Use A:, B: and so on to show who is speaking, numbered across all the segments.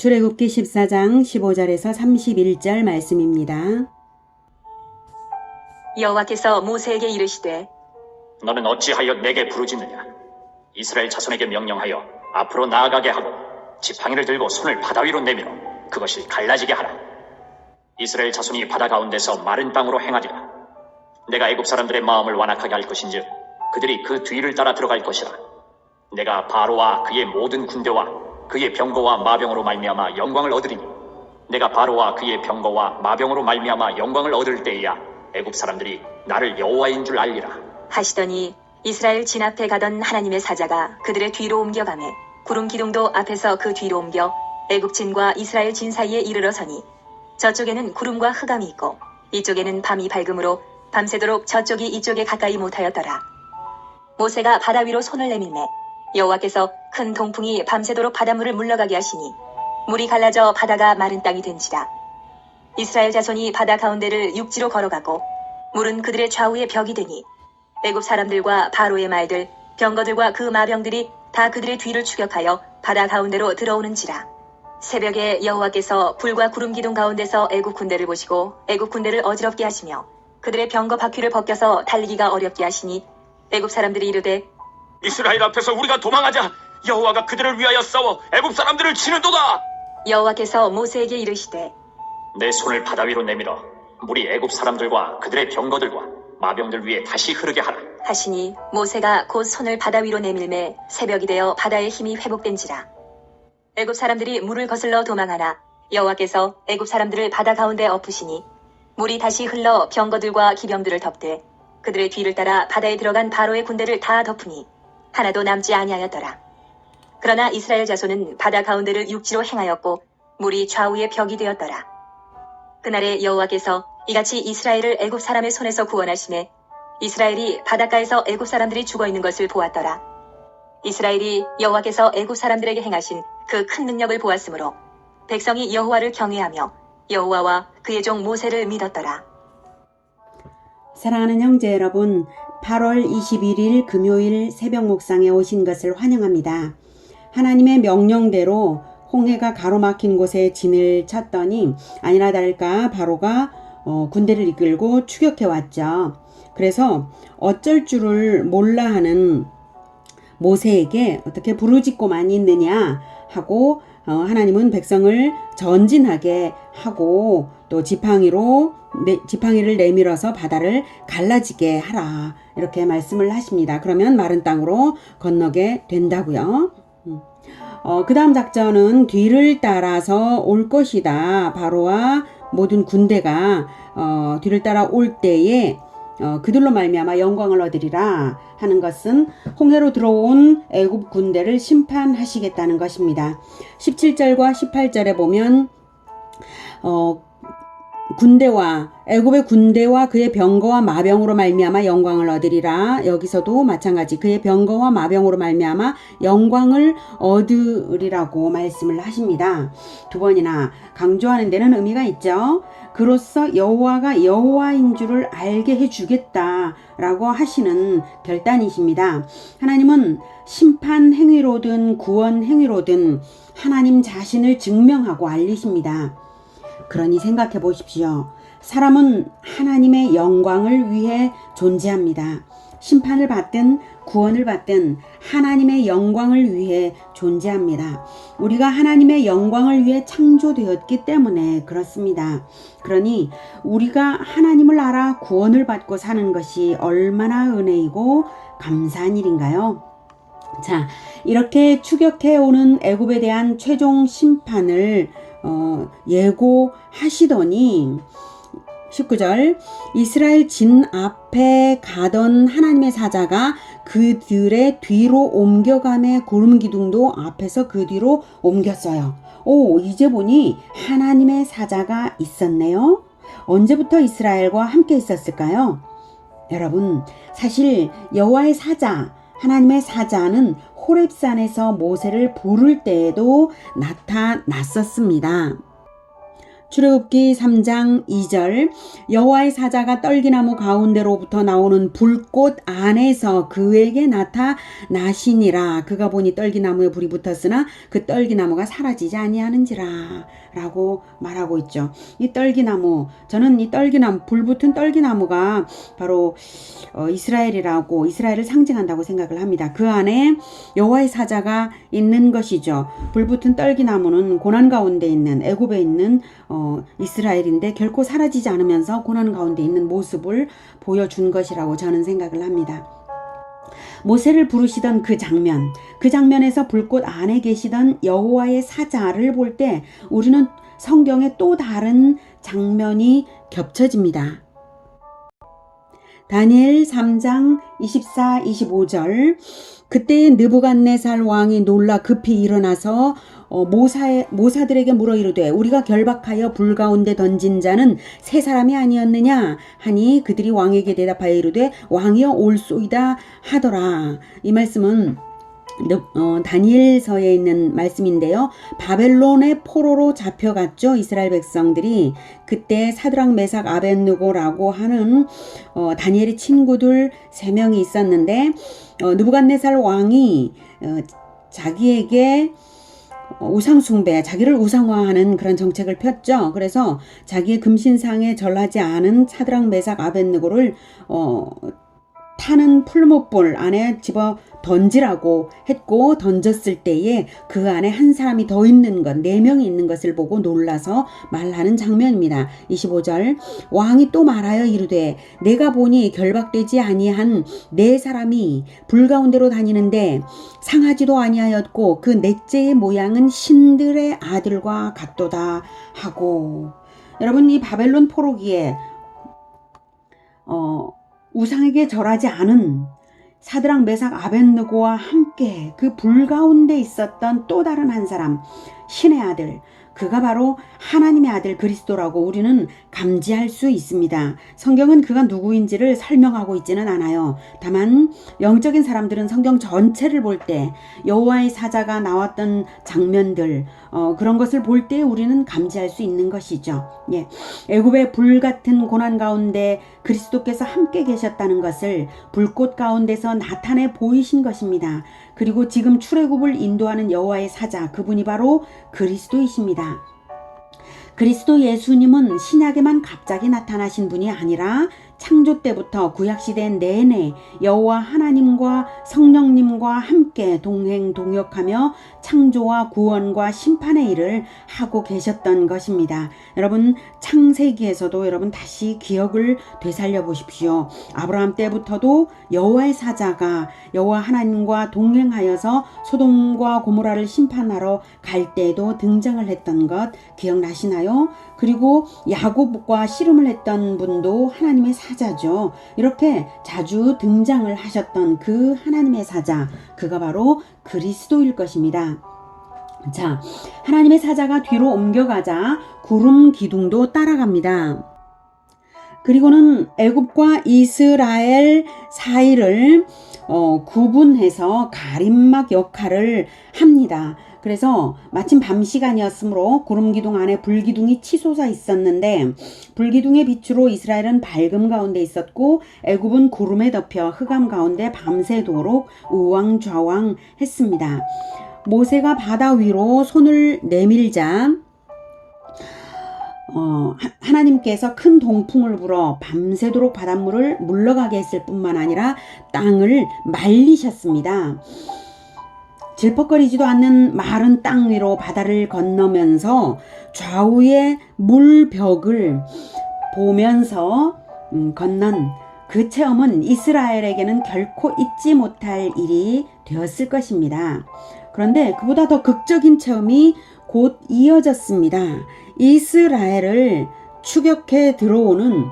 A: 출애굽기 14장 15절에서 31절 말씀입니다.
B: 여호와께서 모세에게 이르시되
C: 너는 어찌하여 내게 부르짖느냐? 이스라엘 자손에게 명령하여 앞으로 나아가게 하고 지팡이를 들고 손을 바다 위로 내밀어 그것이 갈라지게 하라. 이스라엘 자손이 바다 가운데서 마른 땅으로 행하리라. 내가 애굽 사람들의 마음을 완악하게 할 것인즉 그들이 그 뒤를 따라 들어갈 것이라. 내가 바로와 그의 모든 군대와 그의 병거와 마병으로 말미암아 영광을 얻으리니 내가 바로와 그의 병거와 마병으로 말미암아 영광을 얻을 때에야 애굽 사람들이 나를 여호와인 줄 알리라
B: 하시더니 이스라엘 진 앞에 가던 하나님의 사자가 그들의 뒤로 옮겨가매 구름 기둥도 앞에서 그 뒤로 옮겨 애굽진과 이스라엘 진 사이에 이르러 서니 저쪽에는 구름과 흑암이 있고 이쪽에는 밤이 밝음으로 밤새도록 저쪽이 이쪽에 가까이 못하였더라. 모세가 바다 위로 손을 내밀매 여호와께서 큰 동풍이 밤새도록 바닷물을 물러가게 하시니 물이 갈라져 바다가 마른 땅이 된지라. 이스라엘 자손이 바다 가운데를 육지로 걸어가고 물은 그들의 좌우에 벽이 되니 애굽 사람들과 바로의 말들 병거들과 그 마병들이 다 그들의 뒤를 추격하여 바다 가운데로 들어오는지라. 새벽에 여호와께서 불과 구름 기둥 가운데서 애굽 군대를 보시고 애굽 군대를 어지럽게 하시며 그들의 병거 바퀴를 벗겨서 달리기가 어렵게 하시니 애굽 사람들이 이르되
C: 이스라엘 앞에서 우리가 도망하자. 여호와가 그들을 위하여 싸워 애굽 사람들을 치는도다.
B: 여호와께서 모세에게 이르시되
C: 내 손을 바다 위로 내밀어 물이 애굽 사람들과 그들의 병거들과 마병들 위에 다시 흐르게 하라
B: 하시니 모세가 곧 손을 바다 위로 내밀매 새벽이 되어 바다의 힘이 회복된지라. 애굽 사람들이 물을 거슬러 도망하나 여호와께서 애굽 사람들을 바다 가운데 엎으시니 물이 다시 흘러 병거들과 기병들을 덮되 그들의 뒤를 따라 바다에 들어간 바로의 군대를 다 덮으니 하나도 남지 아니하였더라. 그러나 이스라엘 자손은 바다 가운데를 육지로 행하였고 물이 좌우의 벽이 되었더라. 그날에 여호와께서 이같이 이스라엘을 애굽 사람의 손에서 구원하시매 이스라엘이 바닷가에서 애굽 사람들이 죽어있는 것을 보았더라. 이스라엘이 여호와께서 애굽 사람들에게 행하신 그 큰 능력을 보았으므로 백성이 여호와를 경외하며 여호와와 그의 종 모세를 믿었더라.
A: 사랑하는 형제 여러분, 8월 21일 금요일 새벽 목상에 오신 것을 환영합니다. 하나님의 명령대로 홍해가 가로막힌 곳에 진을 쳤더니 아니나 다를까 바로가 군대를 이끌고 추격해 왔죠. 그래서 어쩔 줄을 몰라 하는 모세에게 어떻게 부르짖고만 있느냐 하고 하나님은 백성을 전진하게 하고 또 지팡이를 내밀어서 바다를 갈라지게 하라 이렇게 말씀을 하십니다. 그러면 마른 땅으로 건너게 된다고요. 그 다음 작전은 뒤를 따라서 올 것이다. 바로와 모든 군대가 뒤를 따라 올 때에 그들로 말미암아 영광을 얻으리라 하는 것은 홍해로 들어온 애굽 군대를 심판하시겠다는 것입니다. 17절과 18절에 보면 애굽의 군대와 그의 병거와 마병으로 말미암아 영광을 얻으리라. 여기서도 마찬가지 그의 병거와 마병으로 말미암아 영광을 얻으리라고 말씀을 하십니다. 두 번이나 강조하는 데는 의미가 있죠. 그로써 여호와가 여호와인 줄을 알게 해주겠다라고 하시는 결단이십니다. 하나님은 심판 행위로든 구원 행위로든 하나님 자신을 증명하고 알리십니다. 그러니 생각해 보십시오. 사람은 하나님의 영광을 위해 존재합니다. 심판을 받든 구원을 받든 하나님의 영광을 위해 존재합니다. 우리가 하나님의 영광을 위해 창조되었기 때문에 그렇습니다. 그러니 우리가 하나님을 알아 구원을 받고 사는 것이 얼마나 은혜이고 감사한 일인가요? 자, 이렇게 추격해 오는 애굽에 대한 최종 심판을 예고하시더니 19절 이스라엘 진 앞에 가던 하나님의 사자가 그들의 뒤로 옮겨가매 구름 기둥도 앞에서 그 뒤로 옮겼어요. 이제 보니 하나님의 사자가 있었네요. 언제부터 이스라엘과 함께 있었을까요? 여러분, 사실 여호와의 사자, 하나님의 사자는 호렙산에서 모세를 부를 때에도 나타났었습니다. 출애굽기 3장 2절 여호와의 사자가 떨기나무 가운데로부터 나오는 불꽃 안에서 그에게 나타나시니라. 그가 보니 떨기나무에 불이 붙었으나 그 떨기나무가 사라지지 아니하는지라 라고 말하고 있죠. 이 떨기나무, 저는 이 떨기나무, 불붙은 떨기나무가 바로 이스라엘이라고, 이스라엘을 상징한다고 생각을 합니다. 그 안에 여호와의 사자가 있는 것이죠. 불붙은 떨기나무는 고난 가운데 있는, 애굽에 있는 이스라엘인데 결코 사라지지 않으면서 고난 가운데 있는 모습을 보여준 것이라고 저는 생각을 합니다. 모세를 부르시던 그 장면에서 불꽃 안에 계시던 여호와의 사자를 볼 때 우리는 성경의 또 다른 장면이 겹쳐집니다. 다니엘 3장 24, 25절 그때에 느부갓네살 왕이 놀라 급히 일어나서 모사들에게 물어 이르되 우리가 결박하여 불 가운데 던진 자는 세 사람이 아니었느냐 하니 그들이 왕에게 대답하여 이르되 왕이여 올소이다 하더라. 이 말씀은 다니엘서에 있는 말씀인데요. 바벨론의 포로로 잡혀갔죠. 이스라엘 백성들이. 그때 사드락 메삭 아벳느고라고 하는 다니엘의 친구들 3명이 있었는데 느부갓네살 왕이 자기에게 우상숭배, 자기를 우상화하는 그런 정책을 폈죠. 그래서 자기의 금신상에 절하지 않은 사드락 메삭 아벳느고를 타는 풀무불 안에 집어 던지라고 했고 던졌을 때에 그 안에 한 사람이 더 있는 것, 4명이 있는 것을 보고 놀라서 말하는 장면입니다. 25절 왕이 또 말하여 이르되 내가 보니 결박되지 아니한 4사람이 불 가운데로 다니는데 상하지도 아니하였고 그 넷째의 모양은 신들의 아들과 같도다 하고. 여러분, 이 바벨론 포로기에 우상에게 절하지 않은 사드락 메삭 아벳느고와 함께 그 불 가운데 있었던 또 다른 한 사람, 신의 아들, 그가 바로 하나님의 아들 그리스도라고 우리는 감지할 수 있습니다. 성경은 그가 누구인지를 설명하고 있지는 않아요. 다만 영적인 사람들은 성경 전체를 볼 때 여호와의 사자가 나왔던 장면들, 그런 것을 볼 때 우리는 감지할 수 있는 것이죠. 예. 애굽의 불 같은 고난 가운데 그리스도께서 함께 계셨다는 것을 불꽃 가운데서 나타내 보이신 것입니다. 그리고 지금 출애굽을 인도하는 여호와의 사자, 그분이 바로 그리스도이십니다. 그리스도 예수님은 신약에만 갑자기 나타나신 분이 아니라 창조 때부터 구약시대 내내 여호와 하나님과 성령님과 함께 동행 동역하며 창조와 구원과 심판의 일을 하고 계셨던 것입니다. 여러분, 창세기에서도 여러분 다시 기억을 되살려 보십시오. 아브라함 때부터도 여호와의 사자가 여호와 하나님과 동행하여서 소돔과 고모라를 심판하러 갈 때에도 등장을 했던 것 기억나시나요? 그리고 야곱과 씨름을 했던 분도 하나님의 사자죠. 이렇게 자주 등장을 하셨던 그 하나님의 사자, 그가 바로 그리스도일 것입니다. 자, 하나님의 사자가 뒤로 옮겨가자 구름 기둥도 따라갑니다. 그리고는 애굽과 이스라엘 사이를 구분해서 가림막 역할을 합니다. 그래서 마침 밤 시간이었으므로 구름기둥 안에 불기둥이 치솟아 있었는데 불기둥의 빛으로 이스라엘은 밝음 가운데 있었고 애굽은 구름에 덮여 흑암 가운데 밤새도록 우왕좌왕 했습니다. 모세가 바다 위로 손을 내밀자 하나님께서 큰 동풍을 불어 밤새도록 바닷물을 물러가게 했을 뿐만 아니라 땅을 말리셨습니다. 질퍽거리지도 않는 마른 땅 위로 바다를 건너면서 좌우의 물벽을 보면서 건넌 그 체험은 이스라엘에게는 결코 잊지 못할 일이 되었을 것입니다. 그런데 그보다 더 극적인 체험이 곧 이어졌습니다. 이스라엘을 추격해 들어오는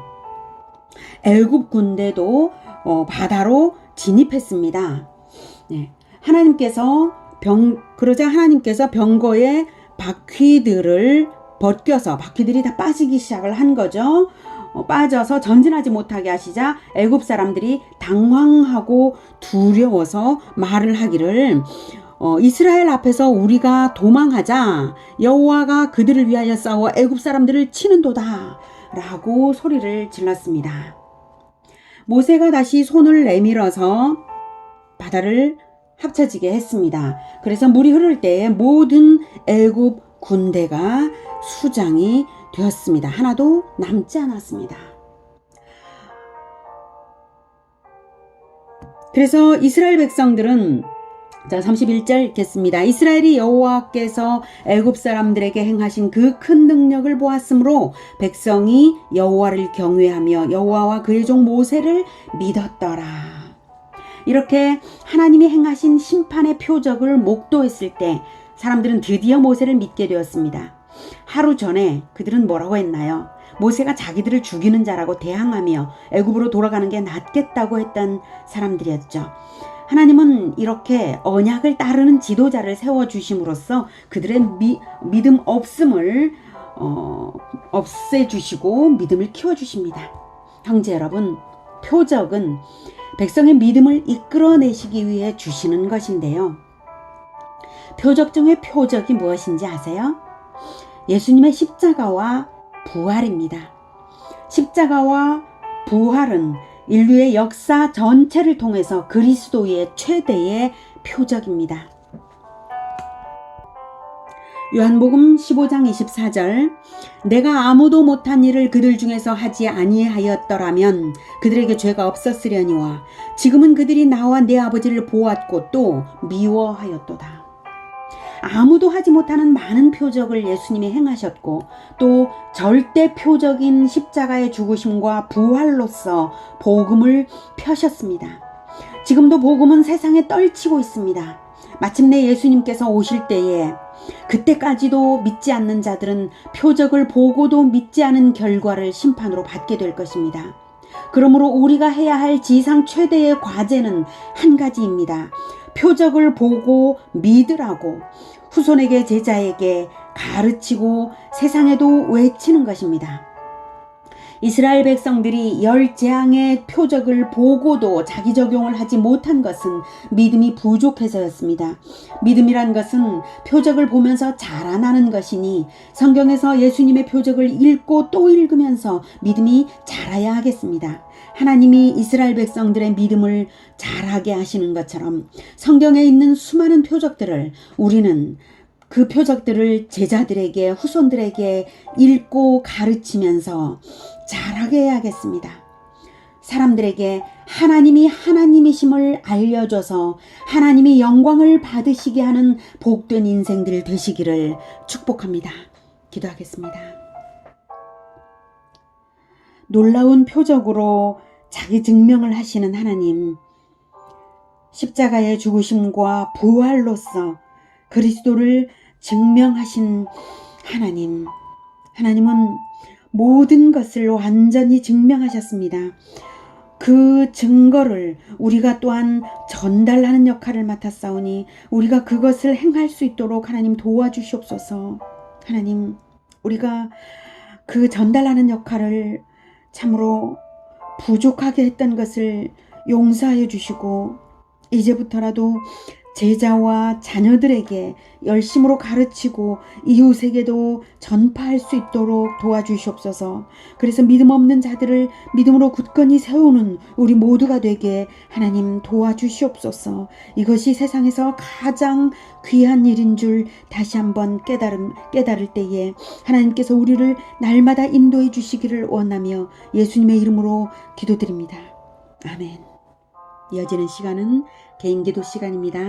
A: 애굽 군대도 바다로 진입했습니다. 네. 그러자 하나님께서 병거의 바퀴들을 벗겨서 바퀴들이 다 빠지기 시작을 한 거죠. 빠져서 전진하지 못하게 하시자 애굽 사람들이 당황하고 두려워서 말을 하기를 이스라엘 앞에서 우리가 도망하자 여호와가 그들을 위하여 싸워 애굽 사람들을 치는도다 라고 소리를 질렀습니다. 모세가 다시 손을 내밀어서 바다를 합쳐지게 했습니다. 그래서 물이 흐를 때에 모든 애굽 군대가 수장이 되었습니다. 하나도 남지 않았습니다. 그래서 이스라엘 백성들은 31절 읽겠습니다. 이스라엘이 여호와께서 애굽 사람들에게 행하신 그 큰 능력을 보았으므로 백성이 여호와를 경외하며 여호와와 그의 종 모세를 믿었더라. 이렇게 하나님이 행하신 심판의 표적을 목도했을 때 사람들은 드디어 모세를 믿게 되었습니다. 하루 전에 그들은 뭐라고 했나요? 모세가 자기들을 죽이는 자라고 대항하며 애굽으로 돌아가는 게 낫겠다고 했던 사람들이었죠. 하나님은 이렇게 언약을 따르는 지도자를 세워주심으로써 그들의 믿음 없음을 없애주시고 믿음을 키워주십니다. 형제 여러분, 표적은 백성의 믿음을 이끌어내시기 위해 주시는 것인데요. 표적 중에 표적이 무엇인지 아세요? 예수님의 십자가와 부활입니다. 십자가와 부활은 인류의 역사 전체를 통해서 그리스도의 최대의 표적입니다. 요한복음 15장 24절 내가 아무도 못한 일을 그들 중에서 하지 아니하였더라면 그들에게 죄가 없었으려니와 지금은 그들이 나와 내 아버지를 보았고 또 미워하였도다. 아무도 하지 못하는 많은 표적을 예수님이 행하셨고 또 절대 표적인 십자가의 죽으심과 부활로서 복음을 펴셨습니다. 지금도 복음은 세상에 떨치고 있습니다. 마침내 예수님께서 오실 때에 그때까지도 믿지 않는 자들은 표적을 보고도 믿지 않은 결과를 심판으로 받게 될 것입니다. 그러므로 우리가 해야 할 지상 최대의 과제는 한 가지입니다. 표적을 보고 믿으라고 후손에게 제자에게 가르치고 세상에도 외치는 것입니다. 이스라엘 백성들이 열 재앙의 표적을 보고도 자기 적용을 하지 못한 것은 믿음이 부족해서였습니다. 믿음이란 것은 표적을 보면서 자라나는 것이니 성경에서 예수님의 표적을 읽고 또 읽으면서 믿음이 자라야 하겠습니다. 하나님이 이스라엘 백성들의 믿음을 자라게 하시는 것처럼 성경에 있는 수많은 표적들을 우리는 그 표적들을 제자들에게 후손들에게 읽고 가르치면서 자라게 해야겠습니다. 사람들에게 하나님이 하나님이심을 알려줘서 하나님이 영광을 받으시게 하는 복된 인생들 되시기를 축복합니다. 기도하겠습니다. 놀라운 표적으로 자기 증명을 하시는 하나님, 십자가의 죽으심과 부활로서 그리스도를 증명하신 하나님, 하나님은 모든 것을 완전히 증명하셨습니다. 그 증거를 우리가 또한 전달하는 역할을 맡았사오니 우리가 그것을 행할 수 있도록 하나님 도와주시옵소서. 하나님, 우리가 그 전달하는 역할을 참으로 부족하게 했던 것을 용서하여 주시고 이제부터라도 제자와 자녀들에게 열심으로 가르치고 이웃에게도 전파할 수 있도록 도와주시옵소서. 그래서 믿음 없는 자들을 믿음으로 굳건히 세우는 우리 모두가 되게 하나님 도와주시옵소서. 이것이 세상에서 가장 귀한 일인 줄 다시 한번 깨달을 때에 하나님께서 우리를 날마다 인도해 주시기를 원하며 예수님의 이름으로 기도드립니다. 아멘. 이어지는 시간은 개인기도 시간입니다.